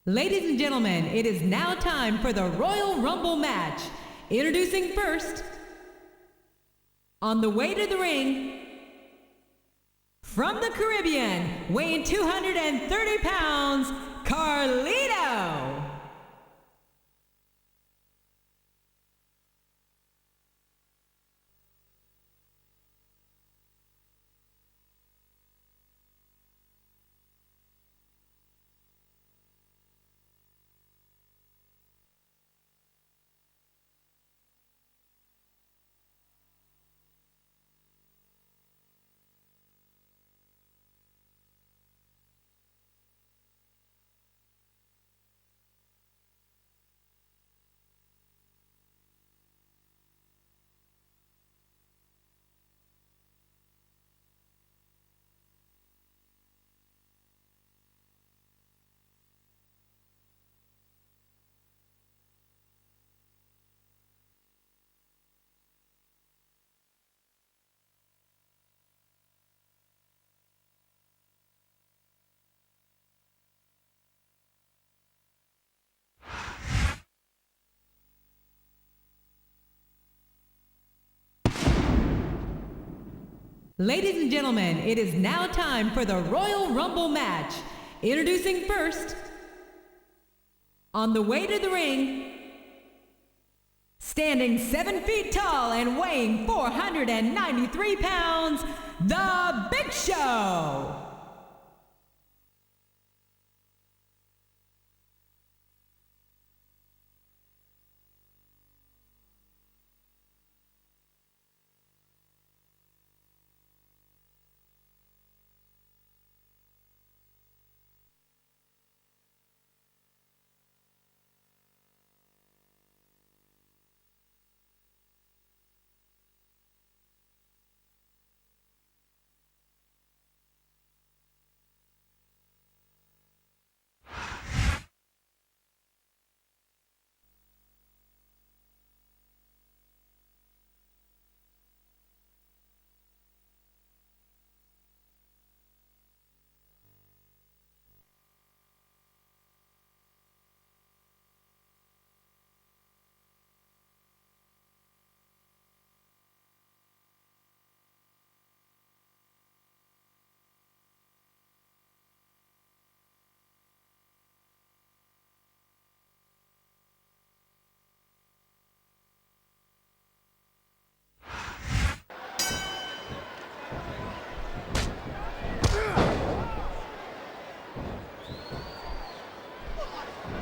Ladies and gentlemen, it is now time for the Royal Rumble match. Introducing first, on the way to the ring, from the Caribbean, weighing 230 pounds, Carlito. Ladies and gentlemen, it is now time for the Royal Rumble match. Introducing first, on the way to the ring, standing 7 feet tall and weighing 493 pounds, The Big Show.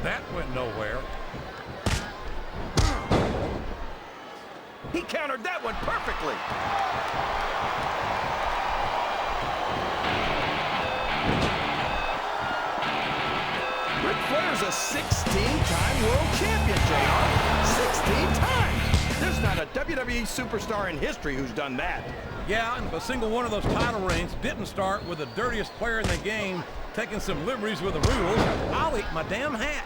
That went nowhere. He countered that one perfectly. Ric Flair's a 16-time world champion, JR. 16 times. There's not a WWE superstar in history who's done that. Yeah, and if a single one of those title reigns didn't start with the dirtiest player in the game taking some liberties with the rules, I'll eat my damn hat.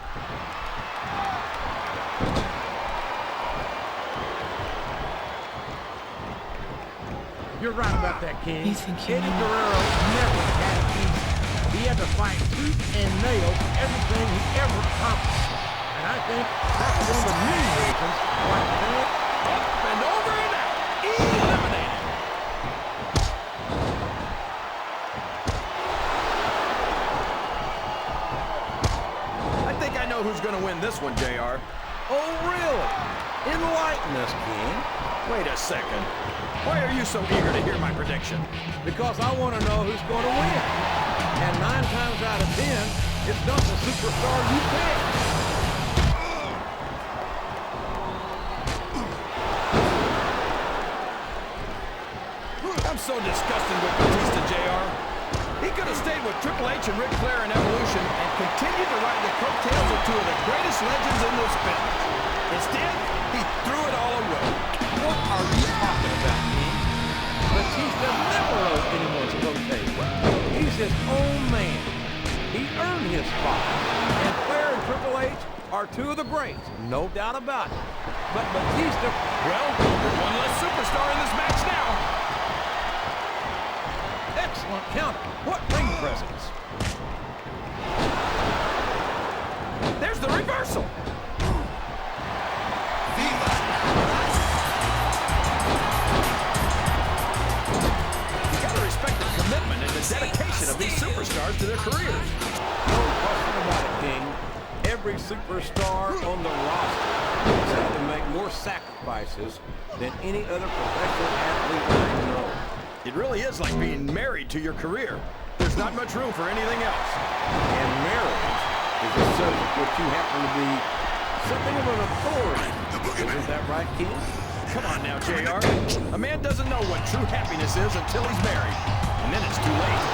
You're right about that, King. Eddie Guerrero never had it easy. He had to fight tooth and nail for everything he ever accomplished. And I think that's one of the many reasons why Flair Up and over and out. Eliminated. I think I know who's going to win this one, JR. Oh, really? Enlighten us, King. Wait a second. Why are you so eager to hear my prediction? Because I want to know who's going to win. And 9 times out of 10, it's not the superstar you pick. I'm so disgusted with Batista, JR. He could have stayed with Triple H and Ric Flair in Evolution and continued to ride the coattails of 2 of the greatest legends in this business. Instead, he threw it all away. What are you talking about, King? Batista never rode anyone's coattails. He's his own man. He earned his spot. And Flair and Triple H are 2 of the greats, no doubt about it. But Batista, Well, there's one less superstar in this match now. excellent counter. What ring presence. There's the reversal. You gotta respect the commitment and the dedication of these superstars to their careers. No question about it, King. Every superstar on the roster has had to make more sacrifices than any other professional athlete I know. It really is like being married to your career. There's not much room for anything else. And marriage is a subject which you happen to be something of an authority. Isn't that right, King? Come on now, JR. A man doesn't know what true happiness is until he's married. And then it's too late.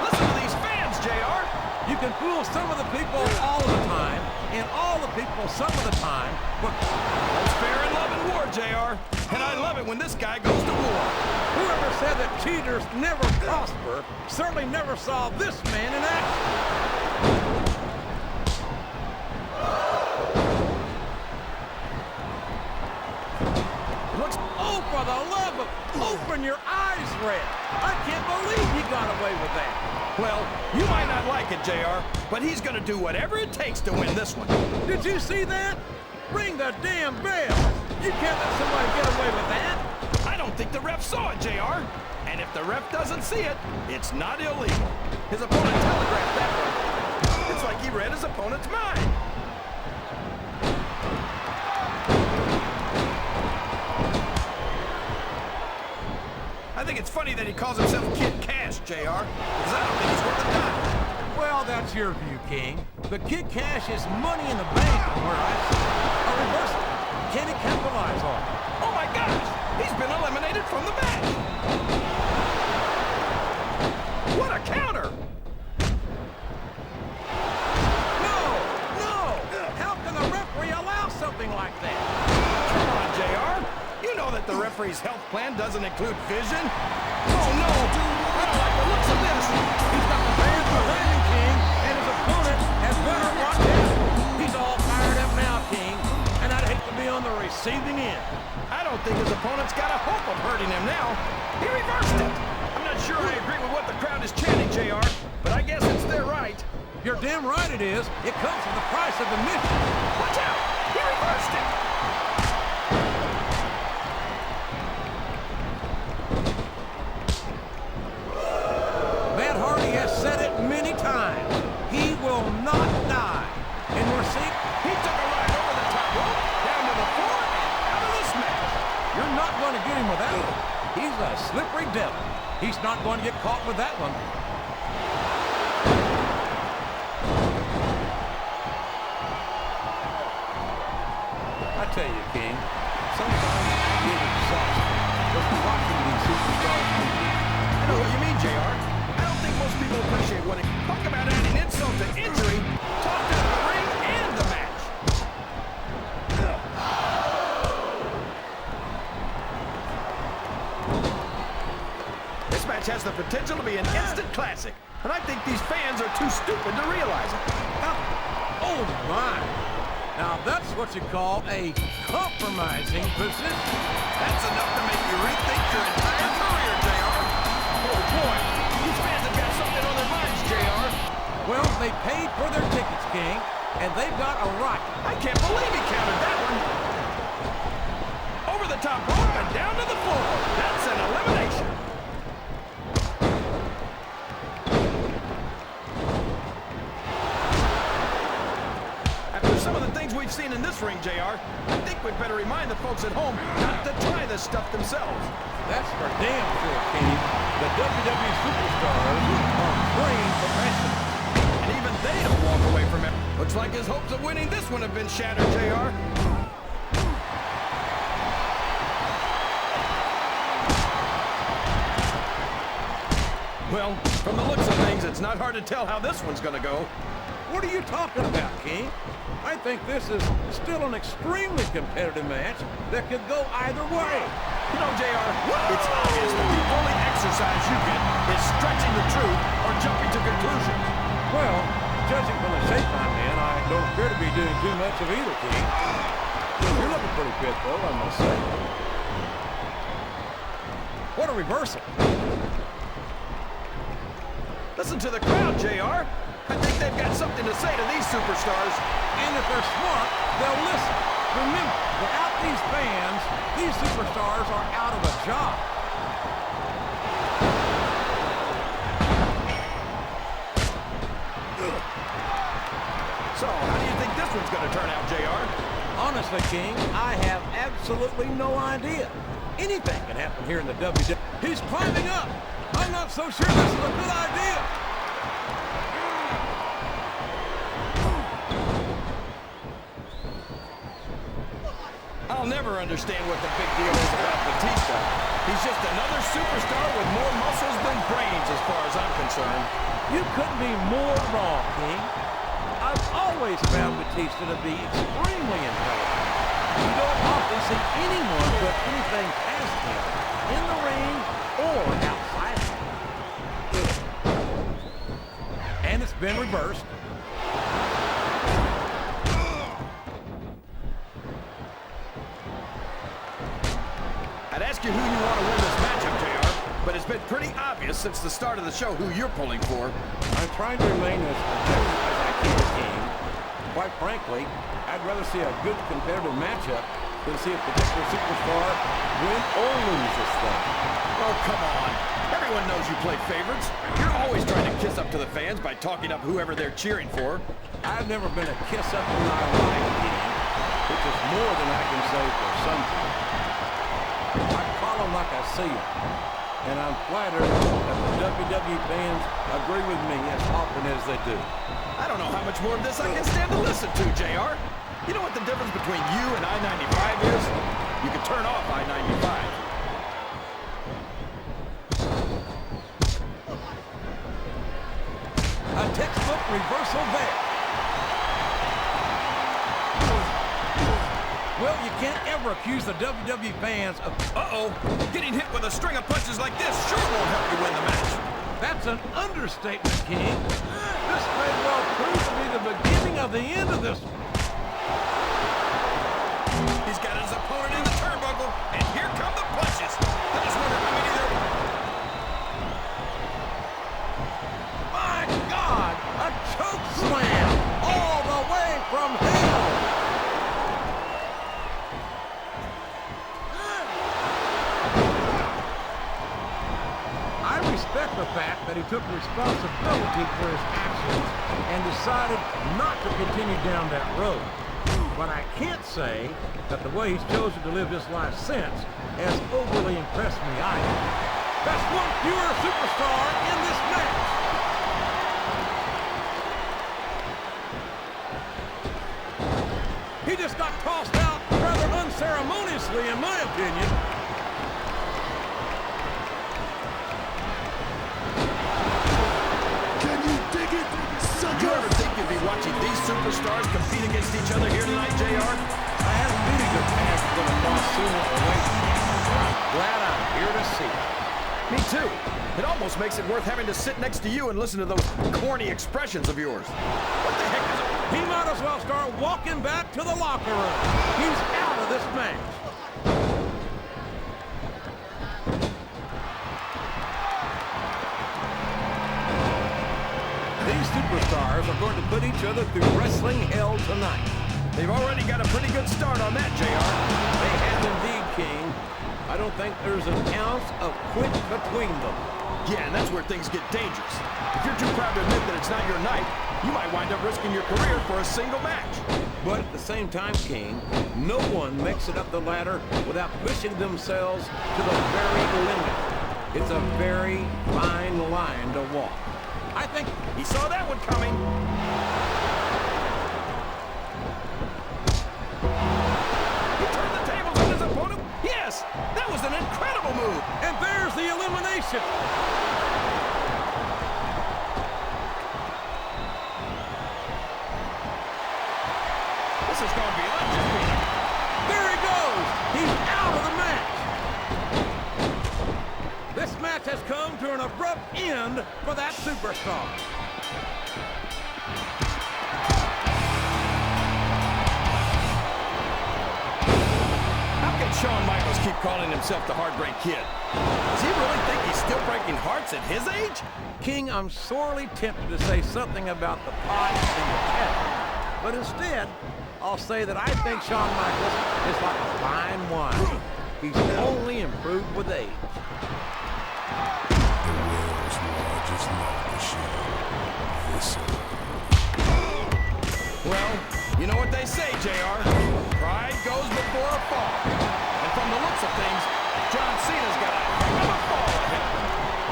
Listen to these fans, JR. You can fool some of the people all the time, and all the people some of the time, but It's fair in love and war, JR. And I love it when this guy goes to war. whoever said that cheaters never prosper certainly never saw this man in action. Looks Oh, for the love of... Open your eyes, Red. I can't believe he got away with that. well, you might not like it, JR, but he's gonna do whatever it takes to win this one. Did you see that? Ring the damn bell. You can't let somebody get away with that. I don't think the ref saw it, JR. And if the ref doesn't see it, it's not illegal. His opponent telegraphed that one. It's like he read his opponent's mind. I think it's funny that he calls himself Kid Cash, JR, because I don't think he's worth a dime. Well, that's your view, King. But Kid Cash is money in the bank from where I see it. A reversal. Can he capitalize on it? Oh my gosh! He's been eliminated from the match! What a counter! No! No! How can the referee allow something like that? Come on, JR. You know that the referee's health plan doesn't include vision. Oh no! I don't like the looks of this! He's got the fans behind him, King, and his opponent has better watch out. He's all fired up now, King, and I'd hate to be on the receiving end. I don't think his opponent's got a hope of hurting him now. He reversed it. I'm not sure I agree with what the crowd is chanting, JR, but I guess it's their right. You're damn right it is. It comes with the price of admission. Watch out! He reversed it! Matt Hardy has said it many times. He will not die. And we're seeing... He took a ride over the top rope, down to the floor, and out of this match. You're not going to get him with that one. He's a slippery devil. He's not going to get caught with that one. I tell you, King, sometimes I get exhausted just watching these superstars compete. I know what you mean, JR. I don't think most people appreciate what it... Talk about adding insult to injury. Talk to the ring and the match. This match has the potential to be an instant classic, and I think these fans are too stupid to realize it. Oh, my. Now, that's what you call a compromising position. That's enough to make you rethink your entire career, JR. Oh, boy. These fans have got something on their minds, JR. Well, they paid for their tickets, King, and they've got a right. I can't believe he countered that one. Over the top rope and down to the floor. That's an elimination. After some of the things we've seen in this ring, JR, I think we'd better remind the folks at home not to try this stuff themselves. That's for damn sure, King. The WWE superstars are trained professionals. And even they don't walk away from it. Looks like his hopes of winning this one have been shattered, JR. Well, from the looks of things, it's not hard to tell how this one's gonna go. What are you talking about, King? I think this is still an extremely competitive match that could go either way. You know, JR, it's obvious that the only exercise you get is stretching the truth or jumping to conclusions. Well, judging from the shape I'm in, I don't appear to be doing too much of either, King. You're looking pretty fit, though, I must say. What a reversal. Listen to the crowd, JR. I think they've got something to say to these superstars. And if they're smart, they'll listen. Remember, without these fans, these superstars are out of a job. So, how do you think this one's going to turn out, JR? Honestly, King, I have absolutely no idea. Anything can happen here in the WWE. He's climbing up. I'm not so sure this is a good idea. I'll never understand what the big deal is about Batista. He's just another superstar with more muscles than brains as far as I'm concerned. You couldn't be more wrong, King. I've always found Batista to be extremely intelligent. You don't often see anyone put anything past him in the ring or outside of it. And it's been reversed. I'd ask you who you want to win this matchup, JR, but it's been pretty obvious since the start of the show who you're pulling for. I'm trying to remain as objective as I can, King. Quite frankly, I'd rather see a good competitive matchup than see a particular superstar win or lose this thing. Oh, come on. Everyone knows you play favorites. You're always trying to kiss up to the fans by talking up whoever they're cheering for. I've never been a kiss-up in my life, King, which is more than I can say for some people. I call them like I see them, and I'm flattered that the WWE fans agree with me as often as they do. I don't know how much more of this I can stand to listen to, JR. You know what the difference between you and I-95 is? You can turn off I-95. A textbook reversal there. Well, you can't ever accuse the WWE fans of... Uh-oh. Getting hit with a string of punches like this sure won't help you win the match. That's an understatement, King. This may well prove to be the beginning of the end of this one. He's got his opponent in the turnbuckle, and here come the punches. I just wonder how many there... My God! A choke slam all the way from hell! I respect the fact that he took responsibility for his actions and decided not to continue down that road. But I can't say that the way he's chosen to live his life since has overly impressed me either. That's one fewer superstar in this match. He just got tossed out rather unceremoniously, in my opinion. Can you dig it, sucker? You ever think you'd be watching these superstars compete against each other here tonight, JR? I had a duty to pass for the boss sooner or later. I'm glad I'm here to see it. Me too. It almost makes it worth having to sit next to you and listen to those corny expressions of yours. What the heck is it? He might as well start walking back to the locker room. He's out of this match. These superstars are going to put each other through wrestling hell tonight. They've already got a pretty good start on that, JR. They have indeed, King. I don't think there's an ounce of quit between them. Yeah, and that's where things get dangerous. If you're too proud to admit that it's not your night, you might wind up risking your career for a single match. But at the same time, King, no one makes it up the ladder without pushing themselves to the very limit. It's a very fine line to walk. I think he saw that one coming. He turned the tables on his opponent. Yes, that was an incredible move. And there's the elimination. This is going to be undefeated. There he goes. He's out of the match. This match has come to an abrupt end for that superstar. How can Shawn Michaels keep calling himself the Heartbreak Kid? Does he really think he's still breaking hearts at his age? King, I'm sorely tempted to say something about the pot and the kettle, but instead, I'll say that I think Shawn Michaels is like a fine wine. He's only improved with age. The world's largest love machine. Well, you know what they say, JR. Pride goes before a fall. And from the looks of things, John Cena's got a heck of a fall ahead.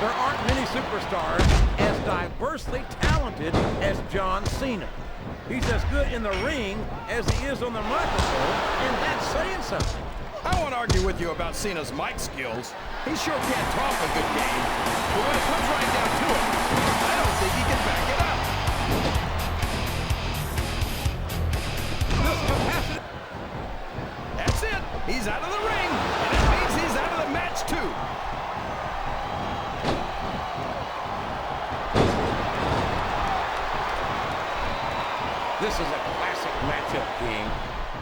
There aren't many superstars as diversely talented as John Cena. He's as good in the ring as he is on the microphone, and that's saying something. I won't argue with you about Cena's mic skills. He sure can't talk a good game. But when it comes right down to it, I don't think he can back it up. That's it. He's out of the ring. And that means he's out of the match, too. This is a classic matchup, King.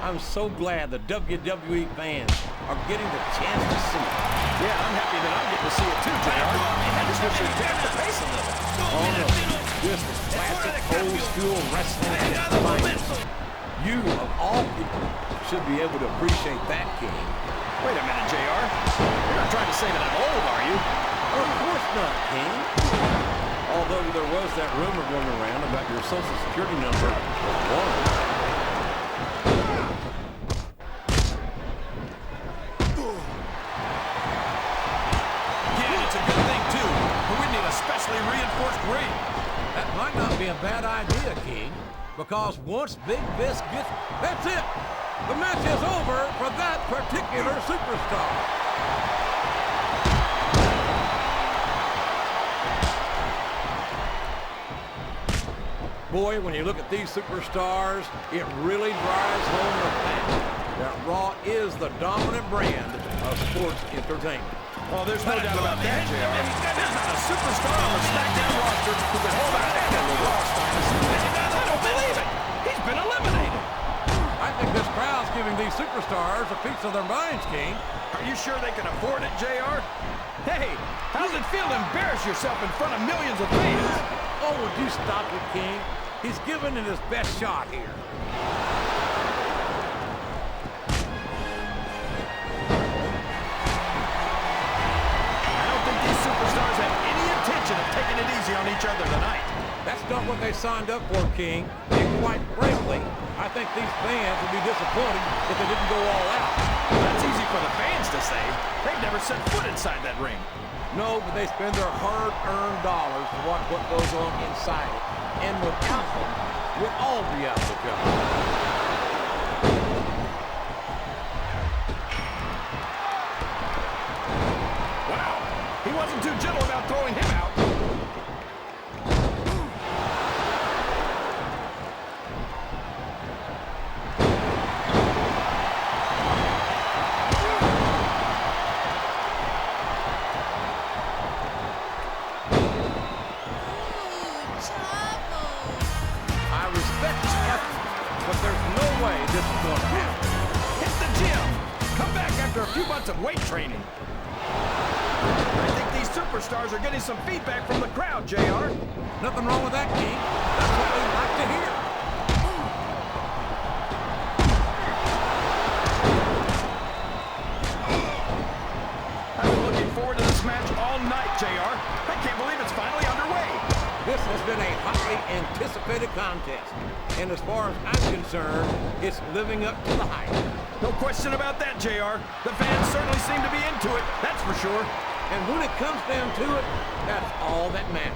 I'm so glad the WWE fans are getting the chance to see it. Yeah, I'm happy that I'm getting to see it, too, JR. I just wish you'd tap the pace a little. Oh, no. This is classic old-school wrestling at its finest. You, of all people, should be able to appreciate that, King. Wait a minute, JR. You're not trying to say that I'm old, are you? Of course not, King. Although there was that rumor going around about your Social Security number was wrong. Yeah, it's a good thing, too. But we need a specially reinforced ring. That might not be a bad idea, King, because once Big Biss gets... That's it! The match is over for that particular superstar. Boy, when you look at these superstars, it really drives home the fact that Raw is the dominant brand of sports entertainment. Well, there's no doubt about that, JR. There's not a superstar on the SmackDown roster who can hold out head in the Raw stars. I don't believe it. He's been eliminated. I think this crowd's giving these superstars a piece of their minds, King. Are you sure they can afford it, JR? Hey, how's it feel to embarrass yourself in front of millions of fans? Oh, would you stop it, King? He's giving it his best shot here. I don't think these superstars have any intention of taking it easy on each other tonight. That's not what they signed up for, King. And quite frankly, I think these fans would be disappointed if they didn't go all out. That's easy for the fans to say. They've never set foot inside that ring. No, but they spend their hard-earned dollars to watch what goes on inside it. And without them, we'll all be out of the job. Wow, he wasn't too gentle about throwing him out. A few months of weight training. I think these superstars are getting some feedback from the crowd, JR. Nothing wrong with that, King. That's what we like to hear. I've been looking forward to this match all night, JR. I can't believe it's finally underway. This has been a hotly anticipated contest. And as far as I'm concerned, it's living up to the hype. No question about that, JR. The fans certainly seem to be into it, that's for sure. And when it comes down to it, that's all that matters.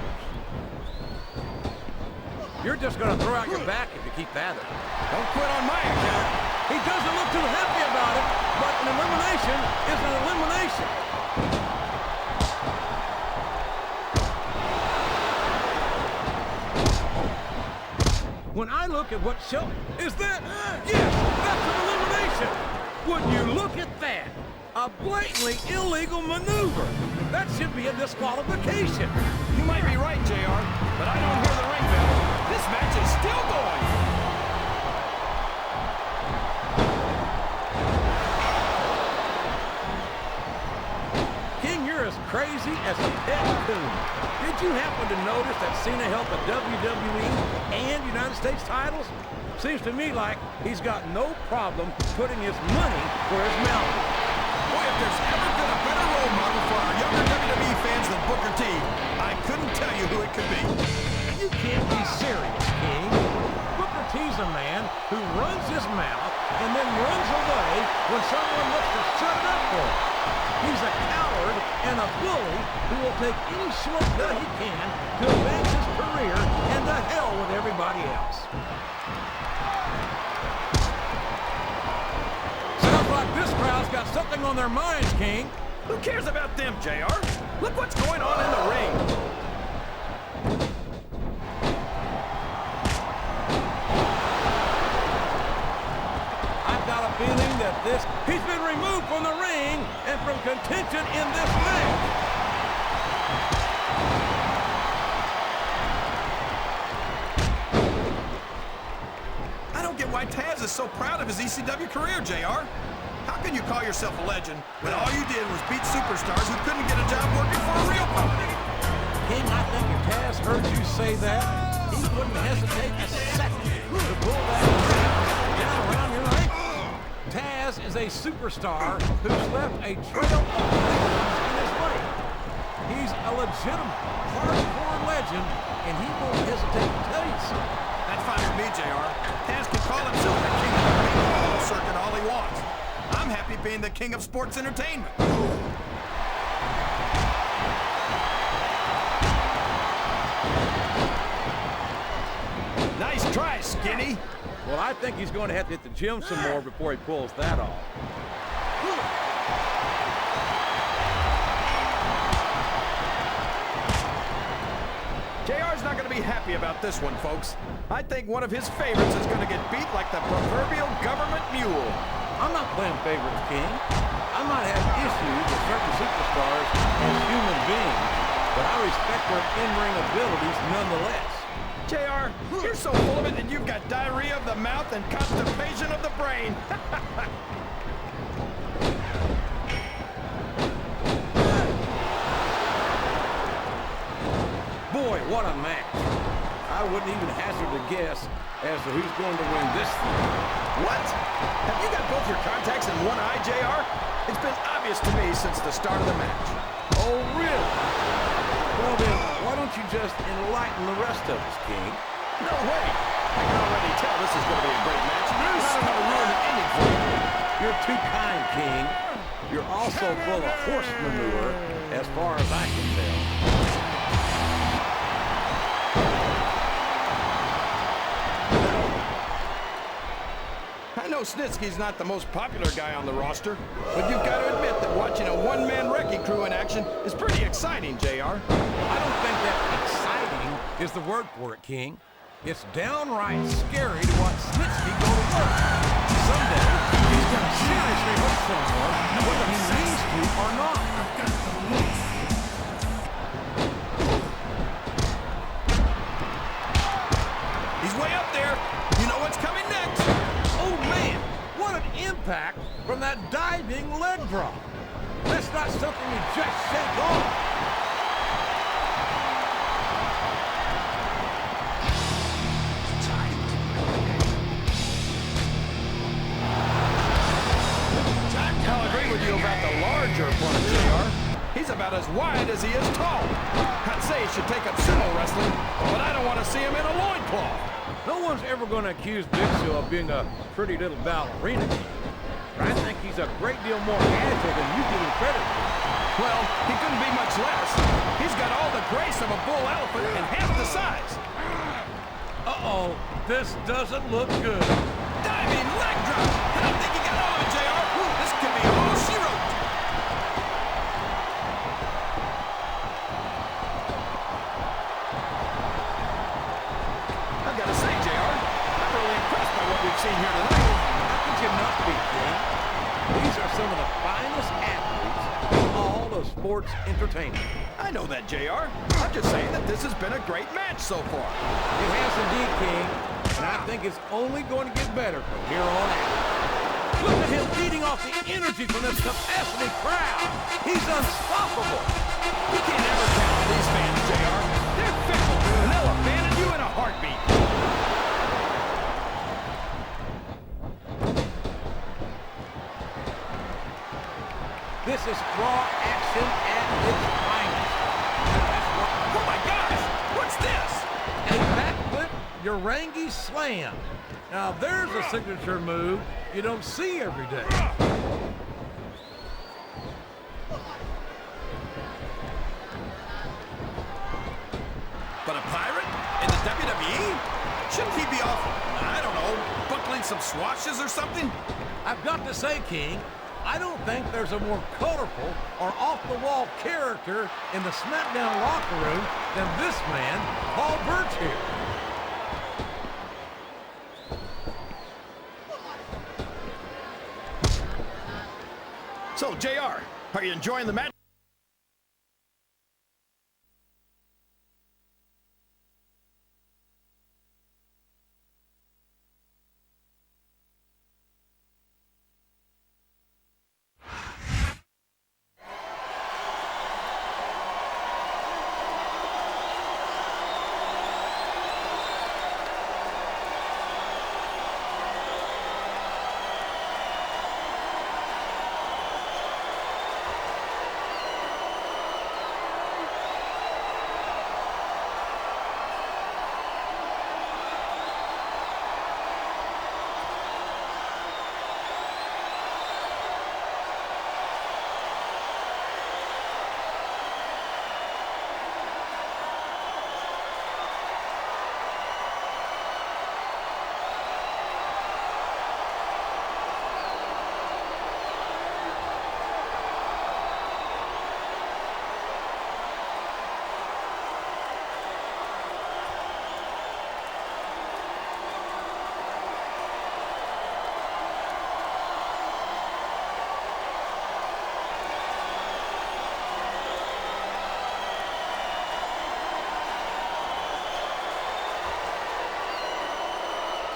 You're just going to throw out your back if you keep at it. Don't quit on my account. He doesn't look too happy about it, but an elimination is an elimination. When I look at what show... Is that... Yes, that's an elimination. Would you look at that? A blatantly illegal maneuver. That should be a disqualification. You might be right, JR, but I don't hear the ring bell. This match is still going. crazy as a pet coon. Did you happen to notice that Cena held the WWE and United States titles? Seems to me like he's got no problem putting his money where his mouth is. Boy, if there's ever been a better role model for our younger WWE fans than Booker T, I couldn't tell you who it could be. You can't be serious, King. Booker T's a man who runs his mouth and then runs away when someone looks to shut it up for him. He's a coward and a bully who will take any shortcut he can to advance his career and to hell with everybody else. Sounds like this crowd's got something on their minds, King. Who cares about them, JR? Look what's going on in the ring. I've got a feeling that he's been removed from the ring and from contention in this match. I don't get why Taz is so proud of his ECW career, JR. How can you call yourself a legend when all you did was beat superstars who couldn't get a job working for a real company? King, I think if Taz heard you say that, he wouldn't hesitate a second to pull that strap down around your ankle. Taz is a superstar who's left a trail of legends in his wake. He's a legitimate, hardcore legend, and he won't hesitate to tell you so. That's fine with me, JR. Taz can call himself the king of the baseball circuit all he wants. I'm happy being the king of sports entertainment. Nice try, Skinny. Well, I think he's going to have to hit the gym some more before he pulls that off. JR's not going to be happy about this one, folks. I think one of his favorites is going to get beat like the proverbial government mule. I'm not playing favorites, King. I might have issues with certain superstars as human beings, but I respect their in-ring abilities nonetheless. JR, you're so full of it that you've got diarrhea of the mouth and constipation of the brain. Boy, what a match. I wouldn't even hazard a guess as to who's going to win this thing. What? Have you got both your contacts in one eye, JR? It's been obvious to me since the start of the match. Oh, really? Well, then, why don't you just enlighten the rest of us, King? No way. I can already tell this is going to be a great match. I don't want to ruin the ending for you. You're too kind, King. You're also full of horse manure, as far as I can tell. I know Snitsky's not the most popular guy on the roster, but you've got to admit that watching a one-man wrecking crew in action is pretty exciting, JR. I don't think that exciting is the word for it, King. It's downright scary to watch Snitsky go to work. Someday, he's going to seriously hurt someone, whether he means to or not. He's way up there. You know what's coming next. Oh, man, what an impact from that diving leg drop. That's not something you just shake off. I'll agree with you about the larger opponent, JR. He's about as wide as he is tall. I'd say he should take up sumo wrestling, but I don't want to see him in a loincloth. No one's ever going to accuse Big Show of being a pretty little ballerina. But I think he's a great deal more agile than you give him credit for. Well, he couldn't be much less. He's got all the grace of a bull elephant and half the size. Uh-oh, this doesn't look good. Diving leg drop. I don't think he got all of it, JR. This could be all she wrote. I've got to say, JR, I'm really impressed by what we've seen here tonight. How could you not be, King? These are some of the finest athletes in all of sports entertainment. I know that, JR. I'm just saying that this has been a great match so far. It has indeed, King, and I think it's only going to get better from here on out. Look at him feeding off the energy from this capacity crowd. He's unstoppable. You can't ever count on these fans, JR. They're fickle, and they'll abandon you in a heartbeat. This is raw action at its finest. Oh my gosh! What's this? A backflip Urangi slam. Now there's a signature move you don't see every day. But a pirate? In the WWE? Shouldn't he be off, I don't know, buckling some swashes or something? I've got to say, King, I don't think there's a more colorful or off-the-wall character in the SmackDown locker room than this man, Paul Birch here. So, JR, are you enjoying the match